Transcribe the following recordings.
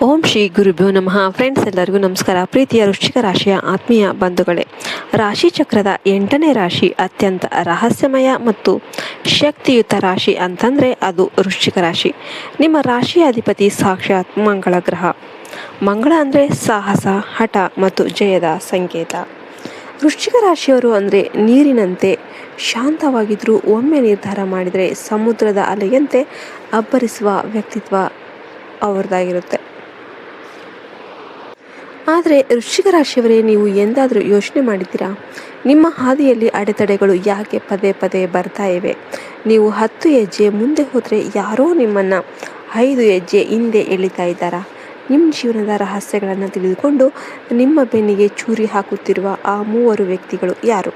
ಓಂ ಶ್ರೀ ಗುರುಭ್ಯೋ ನಮಃ. ಫ್ರೆಂಡ್ಸ್, ಎಲ್ಲರಿಗೂ ನಮಸ್ಕಾರ. ಪ್ರೀತಿಯ ವೃಶ್ಚಿಕ ರಾಶಿಯ ಆತ್ಮೀಯ ಬಂಧುಗಳೇ, ರಾಶಿ ಚಕ್ರದ 8ನೇ ರಾಶಿ ಅತ್ಯಂತ ರಹಸ್ಯಮಯ ಮತ್ತು ಶಕ್ತಿಯುತ ರಾಶಿ ಅಂತಂದರೆ ಅದು ವೃಶ್ಚಿಕ ರಾಶಿ. ನಿಮ್ಮ ರಾಶಿಯ ಅಧಿಪತಿ ಸಾಕ್ಷಾತ್ ಮಂಗಳ ಗ್ರಹ. ಮಂಗಳ ಅಂದರೆ ಸಾಹಸ, ಹಠ ಮತ್ತು ಜಯದ ಸಂಕೇತ. ವೃಶ್ಚಿಕ ರಾಶಿಯವರು ಅಂದರೆ ನೀರಿನಂತೆ ಶಾಂತವಾಗಿದ್ದರೂ ಒಮ್ಮೆ ನಿರ್ಧಾರ ಮಾಡಿದರೆ ಸಮುದ್ರದ ಅಲೆಯಂತೆ ಅಬ್ಬರಿಸುವ ವ್ಯಕ್ತಿತ್ವ ಅವರದಾಗಿರುತ್ತೆ. ಆದರೆ ವೃಶ್ಚಿಕ ರಾಶಿಯವರೇ, ನೀವು ಎಂದಾದರೂ ಯೋಚನೆ ಮಾಡಿದ್ದೀರಾ, ನಿಮ್ಮ ಹಾದಿಯಲ್ಲಿ ಅಡೆತಡೆಗಳು ಯಾಕೆ ಪದೇ ಪದೇ ಬರ್ತಾ ಇವೆ? ನೀವು 10 ಹೆಜ್ಜೆ ಮುಂದೆ ಹೋದರೆ ಯಾರೋ ನಿಮ್ಮನ್ನು 5 ಹೆಜ್ಜೆ ಹಿಂದೆ ಎಳಿತಾ ಇದ್ದಾರಾ? ನಿಮ್ಮ ಜೀವನದ ರಹಸ್ಯಗಳನ್ನು ತಿಳಿದುಕೊಂಡು ನಿಮ್ಮ ಬೆನ್ನಿಗೆ ಚೂರಿ ಹಾಕುತ್ತಿರುವ ಆ 3 ವ್ಯಕ್ತಿಗಳು ಯಾರು?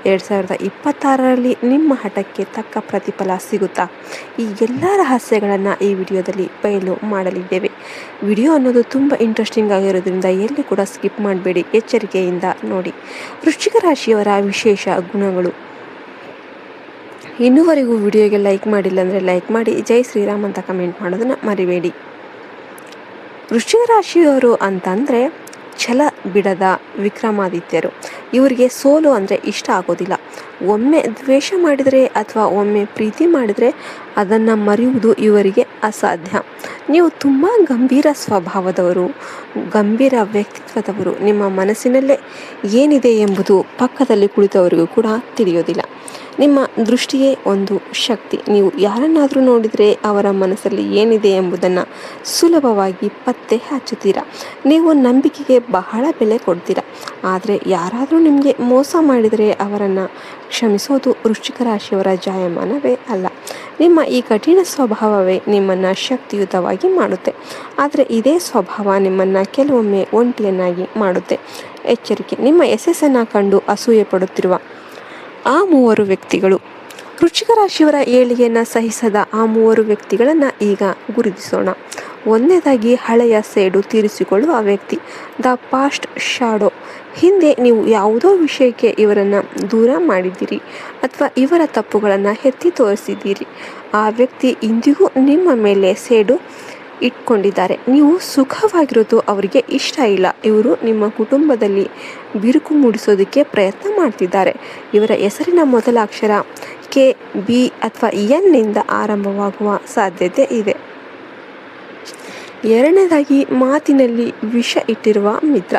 2026ರಲ್ಲಿ ನಿಮ್ಮ ಹಠಕ್ಕೆ ತಕ್ಕ ಪ್ರತಿಫಲ ಸಿಗುತ್ತಾ? ಈ ಎಲ್ಲ ರಹಸ್ಯಗಳನ್ನು ಈ ವಿಡಿಯೋದಲ್ಲಿ ಬಯಲು ಮಾಡಲಿದ್ದೇವೆ. ವಿಡಿಯೋ ಅನ್ನೋದು ತುಂಬ ಇಂಟ್ರೆಸ್ಟಿಂಗ್ ಆಗಿರೋದ್ರಿಂದ ಎಲ್ಲಿ ಕೂಡ ಸ್ಕಿಪ್ ಮಾಡಬೇಡಿ, ಎಚ್ಚರಿಕೆಯಿಂದ ನೋಡಿ. ವೃಶ್ಚಿಕ ರಾಶಿಯವರ ವಿಶೇಷ ಗುಣಗಳು. ಇನ್ನೂವರೆಗೂ ವಿಡಿಯೋಗೆ ಲೈಕ್ ಮಾಡಿಲ್ಲ ಅಂದರೆ ಲೈಕ್ ಮಾಡಿ, ಜೈ ಶ್ರೀರಾಮ್ ಅಂತ ಕಮೆಂಟ್ ಮಾಡೋದನ್ನು ಮರಿಬೇಡಿ. ವೃಶ್ಚಿಕ ರಾಶಿಯವರು ಅಂತಂದರೆ ಛಲ ಬಿಡದ ವಿಕ್ರಮಾದಿತ್ಯರು. ಇವರಿಗೆ ಸೋಲು ಅಂದರೆ ಇಷ್ಟ ಆಗೋದಿಲ್ಲ. ಒಮ್ಮೆ ದ್ವೇಷ ಮಾಡಿದರೆ ಅಥವಾ ಒಮ್ಮೆ ಪ್ರೀತಿ ಮಾಡಿದರೆ ಅದನ್ನು ಮರೆಯುವುದು ಇವರಿಗೆ ಅಸಾಧ್ಯ. ನೀವು ತುಂಬ ಗಂಭೀರ ಸ್ವಭಾವದವರು, ಗಂಭೀರ ವ್ಯಕ್ತಿತ್ವದವರು. ನಿಮ್ಮ ಮನಸ್ಸಿನಲ್ಲೇ ಏನಿದೆ ಎಂಬುದು ಪಕ್ಕದಲ್ಲಿ ಕುಳಿತವರಿಗೂ ಕೂಡ ತಿಳಿಯೋದಿಲ್ಲ. ನಿಮ್ಮ ದೃಷ್ಟಿಯೇ ಒಂದು ಶಕ್ತಿ. ನೀವು ಯಾರನ್ನಾದರೂ ನೋಡಿದರೆ ಅವರ ಮನಸ್ಸಲ್ಲಿ ಏನಿದೆ ಎಂಬುದನ್ನು ಸುಲಭವಾಗಿ ಪತ್ತೆ ಹಚ್ಚುತ್ತೀರಾ. ನೀವು ನಂಬಿಕೆಗೆ ಬಹಳ ಬೆಲೆ ಕೊಡ್ತೀರಾ. ಆದರೆ ಯಾರಾದರೂ ನಿಮಗೆ ಮೋಸ ಮಾಡಿದರೆ ಅವರನ್ನು ಕ್ಷಮಿಸೋದು ವೃಶ್ಚಿಕ ರಾಶಿಯವರ ಜಾಯಮಾನವೇ ಅಲ್ಲ. ನಿಮ್ಮ ಈ ಕಠಿಣ ಸ್ವಭಾವವೇ ನಿಮ್ಮನ್ನು ಶಕ್ತಿಯುತವಾಗಿ ಮಾಡುತ್ತೆ. ಆದರೆ ಇದೇ ಸ್ವಭಾವ ನಿಮ್ಮನ್ನು ಕೆಲವೊಮ್ಮೆ ಒಂಟಿಯನ್ನಾಗಿ ಮಾಡುತ್ತೆ. ಎಚ್ಚರಿಕೆ, ನಿಮ್ಮ ಯಶಸ್ಸನ್ನು ಕಂಡು ಅಸೂಯೆ ಪಡುತ್ತಿರುವ ಆ 3 ವ್ಯಕ್ತಿಗಳು. ವೃಶ್ಚಿಕ ರಾಶಿಯವರ ಏಳಿಗೆಯನ್ನು ಸಹಿಸದ ಆ 3 ವ್ಯಕ್ತಿಗಳನ್ನು ಈಗ ಗುರುತಿಸೋಣ. ಒಂದನೇದಾಗಿ ಹಳೆಯ ಸೇಡು ತೀರಿಸಿಕೊಳ್ಳುವ ವ್ಯಕ್ತಿ, ದ ಪಾಸ್ಟ್ ಶಾಡೋ. ಹಿಂದೆ ನೀವು ಯಾವುದೋ ವಿಷಯಕ್ಕೆ ಇವರನ್ನು ದೂರ ಮಾಡಿದ್ದೀರಿ ಅಥವಾ ಇವರ ತಪ್ಪುಗಳನ್ನು ಎತ್ತಿ ತೋರಿಸಿದ್ದೀರಿ. ಆ ವ್ಯಕ್ತಿ ಇಂದಿಗೂ ನಿಮ್ಮ ಮೇಲೆ ಸೇಡು ಇಟ್ಕೊಂಡಿದ್ದಾರೆ. ನೀವು ಸುಖವಾಗಿರೋದು ಅವರಿಗೆ ಇಷ್ಟ ಇಲ್ಲ. ಇವರು ನಿಮ್ಮ ಕುಟುಂಬದಲ್ಲಿ ಬಿರುಕು ಮೂಡಿಸೋದಕ್ಕೆ ಪ್ರಯತ್ನ ಮಾಡ್ತಿದ್ದಾರೆ. ಇವರ ಹೆಸರಿನ ಮೊದಲ ಅಕ್ಷರ ಕೆ, ಬಿ ಅಥವಾ ಎನ್ನಿಂದ ಆರಂಭವಾಗುವ ಸಾಧ್ಯತೆ ಇದೆ. ಎರಡನೇದಾಗಿ ಮಾತಿನಲ್ಲಿ ವಿಷ ಇಟ್ಟಿರುವ ಮಿತ್ರ,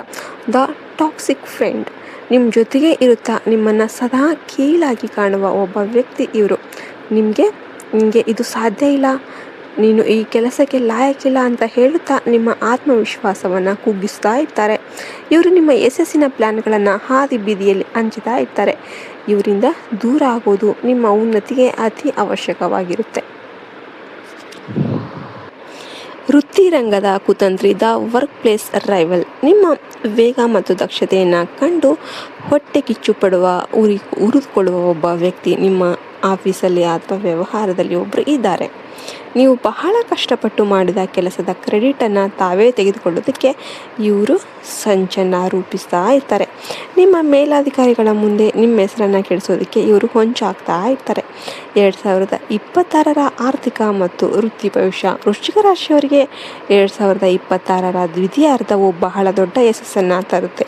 ದ ಟಾಕ್ಸಿಕ್ ಫ್ರೆಂಡ್. ನಿಮ್ಮ ಜೊತೆಗೆ ಇರುತ್ತಾ ನಿಮ್ಮನ್ನು ಸದಾ ಕೀಳಾಗಿ ಕಾಣುವ ಒಬ್ಬ ವ್ಯಕ್ತಿ ಇವರು. ನಿಮಗೆ ಇದು ಸಾಧ್ಯ ಇಲ್ಲ, ನೀನು ಈ ಕೆಲಸಕ್ಕೆ ಲಾಯಕ್ಕಿಲ್ಲ ಅಂತ ಹೇಳುತ್ತಾ ನಿಮ್ಮ ಆತ್ಮವಿಶ್ವಾಸವನ್ನು ಕುಗ್ಗಿಸ್ತಾ ಇರ್ತಾರೆ. ಇವರು ನಿಮ್ಮ ಯಶಸ್ಸಿನ ಪ್ಲ್ಯಾನ್ಗಳನ್ನು ಹಾದಿ ಬೀದಿಯಲ್ಲಿ ಹಂಚುತ್ತಾ ಇರ್ತಾರೆ. ಇವರಿಂದ ದೂರ ಆಗೋದು ನಿಮ್ಮ ಉನ್ನತಿಗೆ ಅತಿ ಅವಶ್ಯಕವಾಗಿರುತ್ತೆ. ವೃತ್ತಿ ರಂಗದ ಕುತಂತ್ರಿ, ದ ವರ್ಕ್ ಪ್ಲೇಸ್ ರೈವಲ್. ನಿಮ್ಮ ವೇಗ ಮತ್ತು ದಕ್ಷತೆಯನ್ನು ಕಂಡು ಹೊಟ್ಟೆ ಕಿಚ್ಚು ಪಡುವ, ಉರಿದುಕೊಳ್ಳುವ ಒಬ್ಬ ವ್ಯಕ್ತಿ ನಿಮ್ಮ ಆಫೀಸಲ್ಲಿ ಅಥವಾ ವ್ಯವಹಾರದಲ್ಲಿ ಒಬ್ಬರು ಇದ್ದಾರೆ. ನೀವು ಬಹಳ ಕಷ್ಟಪಟ್ಟು ಮಾಡಿದ ಕೆಲಸದ ಕ್ರೆಡಿಟನ್ನು ತಾವೇ ತೆಗೆದುಕೊಳ್ಳೋದಕ್ಕೆ ಇವರು ಸಂಚನ್ನು ರೂಪಿಸ್ತಾ ಇರ್ತಾರೆ. ನಿಮ್ಮ ಮೇಲಾಧಿಕಾರಿಗಳ ಮುಂದೆ ನಿಮ್ಮ ಹೆಸರನ್ನು ಕೆಡಿಸೋದಕ್ಕೆ ಇವರು ಹೊಂಚಾಗ್ತಾ ಇರ್ತಾರೆ. 2026ರ ಆರ್ಥಿಕ ಮತ್ತು ವೃತ್ತಿ ಭವಿಷ್ಯ. ವೃಶ್ಚಿಕ ರಾಶಿಯವರಿಗೆ 2026ರ ದ್ವಿತೀಯಾರ್ಧವು ಬಹಳ ದೊಡ್ಡ ಯಶಸ್ಸನ್ನು ತರುತ್ತೆ.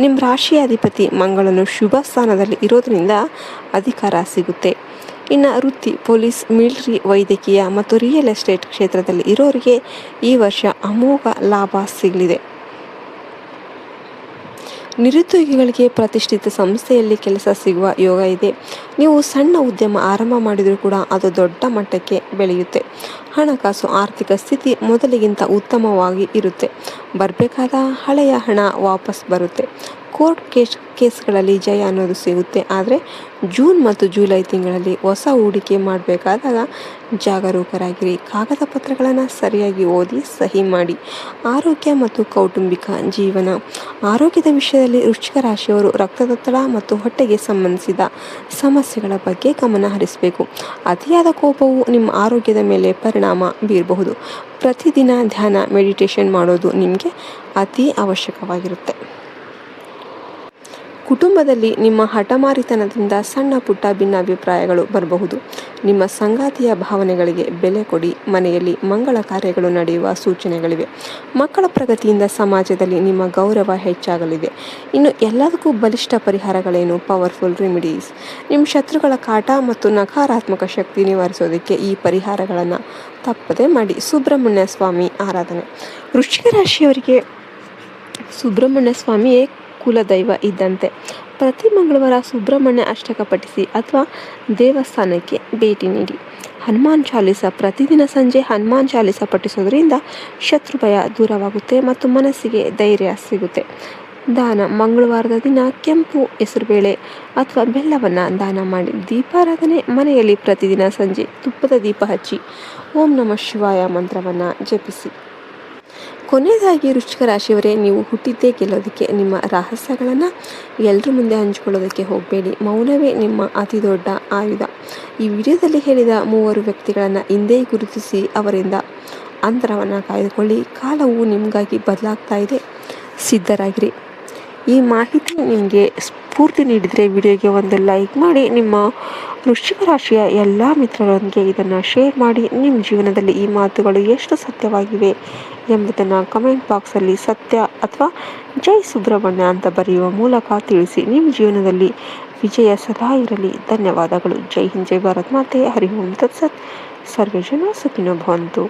ನಿಮ್ಮ ರಾಶಿಯ ಅಧಿಪತಿ ಮಂಗಳನು ಶುಭ ಸ್ಥಾನದಲ್ಲಿ ಇರೋದರಿಂದ ಅಧಿಕಾರ ಸಿಗುತ್ತೆ. ಇನ್ನು ವೃತ್ತಿ, ಪೊಲೀಸ್, ಮಿಲಿಟರಿ, ವೈದ್ಯಕೀಯ ಮತ್ತು ರಿಯಲ್ ಎಸ್ಟೇಟ್ ಕ್ಷೇತ್ರದಲ್ಲಿ ಇರೋರಿಗೆ ಈ ವರ್ಷ ಅಮೋಘ ಲಾಭ ಸಿಗಲಿದೆ. ನಿರುದ್ಯೋಗಿಗಳಿಗೆ ಪ್ರತಿಷ್ಠಿತ ಸಂಸ್ಥೆಯಲ್ಲಿ ಕೆಲಸ ಸಿಗುವ ಯೋಗ ಇದೆ. ನೀವು ಸಣ್ಣ ಉದ್ಯಮ ಆರಂಭ ಮಾಡಿದರೂ ಕೂಡ ಅದು ದೊಡ್ಡ ಮಟ್ಟಕ್ಕೆ ಬೆಳೆಯುತ್ತೆ. ಹಣಕಾಸು ಆರ್ಥಿಕ ಸ್ಥಿತಿ ಮೊದಲಿಗಿಂತ ಉತ್ತಮವಾಗಿ ಇರುತ್ತೆ. ಬರಬೇಕಾದ ಹಳೆಯ ಹಣ ವಾಪಸ್ ಬರುತ್ತೆ. ಕೋರ್ಟ್ ಕೇಸ್ಗಳಲ್ಲಿ ಜಯ ಅನ್ನೋದು ಸಿಗುತ್ತೆ. ಆದರೆ ಜೂನ್ ಮತ್ತು ಜುಲೈ ತಿಂಗಳಲ್ಲಿ ಹೊಸ ಹೂಡಿಕೆ ಮಾಡಬೇಕಾದಾಗ ಜಾಗರೂಕರಾಗಿರಿ. ಕಾಗದ ಪತ್ರಗಳನ್ನು ಸರಿಯಾಗಿ ಓದಿ ಸಹಿ ಮಾಡಿ. ಆರೋಗ್ಯ ಮತ್ತು ಕೌಟುಂಬಿಕ ಜೀವನ. ಆರೋಗ್ಯದ ವಿಷಯದಲ್ಲಿ ವೃಶ್ಚಿಕ ರಾಶಿಯವರು ರಕ್ತದೊತ್ತಡ ಮತ್ತು ಹೊಟ್ಟೆಗೆ ಸಂಬಂಧಿಸಿದ ಸಮಸ್ಯೆಗಳ ಬಗ್ಗೆ ಗಮನ ಹರಿಸಬೇಕು. ಅತಿಯಾದ ಕೋಪವು ನಿಮ್ಮ ಆರೋಗ್ಯದ ಮೇಲೆ ಪರಿಣಾಮ ಬೀರಬಹುದು. ಪ್ರತಿದಿನ ಧ್ಯಾನ, ಮೆಡಿಟೇಷನ್ ಮಾಡೋದು ನಿಮಗೆ ಅತಿ ಅವಶ್ಯಕವಾಗಿರುತ್ತೆ. ಕುಟುಂಬದಲ್ಲಿ ನಿಮ್ಮ ಹಠಮಾರಿತನದಿಂದ ಸಣ್ಣ ಪುಟ್ಟ ಭಿನ್ನಾಭಿಪ್ರಾಯಗಳು ಬರಬಹುದು. ನಿಮ್ಮ ಸಂಗಾತಿಯ ಭಾವನೆಗಳಿಗೆ ಬೆಲೆ ಕೊಡಿ. ಮನೆಯಲ್ಲಿ ಮಂಗಳ ಕಾರ್ಯಗಳು ನಡೆಯುವ ಸೂಚನೆಗಳಿವೆ. ಮಕ್ಕಳ ಪ್ರಗತಿಯಿಂದ ಸಮಾಜದಲ್ಲಿ ನಿಮ್ಮ ಗೌರವ ಹೆಚ್ಚಾಗಲಿದೆ. ಇನ್ನು ಎಲ್ಲದಕ್ಕೂ ಬಲಿಷ್ಠ ಪರಿಹಾರಗಳೇನು? Powerful remedies. ನಿಮ್ಮ ಶತ್ರುಗಳ ಕಾಟ ಮತ್ತು ನಕಾರಾತ್ಮಕ ಶಕ್ತಿ ನಿವಾರಿಸೋದಕ್ಕೆ ಈ ಪರಿಹಾರಗಳನ್ನು ತಪ್ಪದೆ ಮಾಡಿ. ಸುಬ್ರಹ್ಮಣ್ಯ ಸ್ವಾಮಿ ಆರಾಧನೆ. ವೃಶ್ಚಿಕ ರಾಶಿಯವರಿಗೆ ಸುಬ್ರಹ್ಮಣ್ಯ ಸ್ವಾಮಿಯೇ ಕುಲದೈವ ಇದ್ದಂತೆ. ಪ್ರತಿ ಮಂಗಳವಾರ ಸುಬ್ರಹ್ಮಣ್ಯ ಅಷ್ಟಕ ಪಠಿಸಿ ಅಥವಾ ದೇವಸ್ಥಾನಕ್ಕೆ ಭೇಟಿ ನೀಡಿ. ಹನುಮಾನ್ ಚಾಲಿಸ ಪ್ರತಿದಿನ ಸಂಜೆ ಹನುಮಾನ್ ಚಾಲಿಸ ಪಠಿಸೋದ್ರಿಂದ ಶತ್ರುಭಯ ದೂರವಾಗುತ್ತೆ ಮತ್ತು ಮನಸ್ಸಿಗೆ ಧೈರ್ಯ ಸಿಗುತ್ತೆ. ದಾನ. ಮಂಗಳವಾರದ ದಿನ ಕೆಂಪು ಹೆಸರುಬೇಳೆ ಅಥವಾ ಬೆಲ್ಲವನ್ನು ದಾನ ಮಾಡಿ. ದೀಪಾರಾಧನೆ. ಮನೆಯಲ್ಲಿ ಪ್ರತಿದಿನ ಸಂಜೆ ತುಪ್ಪದ ದೀಪ ಹಚ್ಚಿ ಓಂ ನಮಃ ಶಿವಾಯ ಮಂತ್ರವನ್ನು ಜಪಿಸಿ. ಕೊನೆಯದಾಗಿ ವೃಶ್ಚಿಕ ರಾಶಿಯವರೇ, ನೀವು ಹುಟ್ಟಿದ್ದೇ ಗೆಲ್ಲೋದಕ್ಕೆ. ನಿಮ್ಮ ರಹಸ್ಯಗಳನ್ನು ಎಲ್ಲರ ಮುಂದೆ ಹಂಚಿಕೊಳ್ಳೋದಕ್ಕೆ ಹೋಗಬೇಡಿ. ಮೌನವೇ ನಿಮ್ಮ ಅತಿ ದೊಡ್ಡ ಆಯುಧ. ಈ ವಿಡಿಯೋದಲ್ಲಿ ಹೇಳಿದ 3 ವ್ಯಕ್ತಿಗಳನ್ನು ಹಿಂದೆ ಗುರುತಿಸಿ ಅವರಿಂದ ಅಂತರವನ್ನು ಕಾಯ್ದುಕೊಳ್ಳಿ. ಕಾಲವು ನಿಮಗಾಗಿ ಬದಲಾಗ್ತಾ ಇದೆ, ಸಿದ್ಧರಾಗಿರಿ. ಈ ಮಾಹಿತಿ ನಿಮಗೆ ಸ್ಫೂರ್ತಿ ನೀಡಿದರೆ ವಿಡಿಯೋಗೆ ಒಂದು ಲೈಕ್ ಮಾಡಿ. ನಿಮ್ಮ ವೃಶ್ಚಿಕ ರಾಶಿಯ ಎಲ್ಲ ಮಿತ್ರರೊಂದಿಗೆ ಇದನ್ನು ಶೇರ್ ಮಾಡಿ. ನಿಮ್ಮ ಜೀವನದಲ್ಲಿ ಈ ಮಾತುಗಳು ಎಷ್ಟು ಸತ್ಯವಾಗಿವೆ ಎಂಬುದನ್ನು ಕಮೆಂಟ್ ಬಾಕ್ಸಲ್ಲಿ ಸತ್ಯ ಅಥವಾ ಜೈ ಸುಬ್ರಹ್ಮಣ್ಯ ಅಂತ ಬರೆಯುವ ಮೂಲಕ ತಿಳಿಸಿ. ನಿಮ್ಮ ಜೀವನದಲ್ಲಿ ವಿಜಯ ಸದಾ ಇರಲಿ. ಧನ್ಯವಾದಗಳು. ಜೈ ಹಿಂದ್, ಜೈ ಭಾರತ್ ಮಾತೆ. ಹರಿ ಓಂ ತತ್ಸತ್. ಸರ್ವೇ ಜನ ಸುಖಿನೋ ಭವಂತು.